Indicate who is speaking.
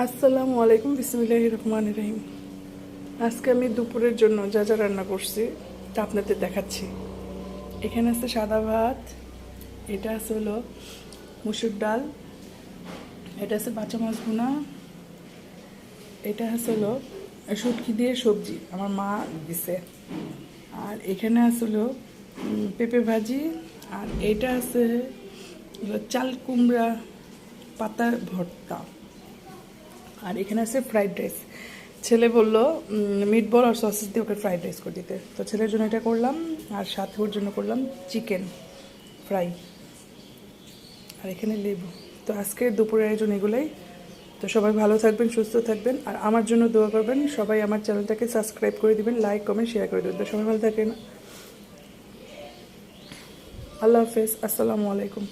Speaker 1: আসসালামু আলাইকুম, বিসমিল্লাহির রহমানির রহিম। আজকে আমি দুপুরের জন্য যা যা রান্না করছি তা আপনাদের দেখাচ্ছি। এখানে আছে সাদা ভাত, এটা আছে হলো মুসুর ডাল, এটা আছে বাচ্চা মাছ ভুনা, এটা আছে হলো শুটকি দিয়ে সবজি আমার মা দিছে, আর এখানে আছে হলো পেঁপে ভাজি, আর এটা আছে হলো চাল কুমড়া পাতার ভর্তা, আর এখানে আছে ফ্রাইড রাইস। ছেলে বললো মিট বল আর সসেস দিয়ে ওকে ফ্রাইড রাইস করে দিতে, তো ছেলের জন্য এটা করলাম, আর সাথে ওর জন্য করলাম চিকেন ফ্রাই, আর এখানে লেবু। তো আজকে দুপুরের আয়োজন এগুলোই। তো সবাই ভালো থাকবেন, সুস্থ থাকবেন, আর আমার জন্য দোয়া করবেন। সবাই আমার চ্যানেলটাকে সাবস্ক্রাইব করে দিবেন, লাইক কমেন্ট শেয়ার করে দেবেন। তো সবাই ভালো থাকেন। আল্লাহ হাফেজ, আসসালামু আলাইকুম।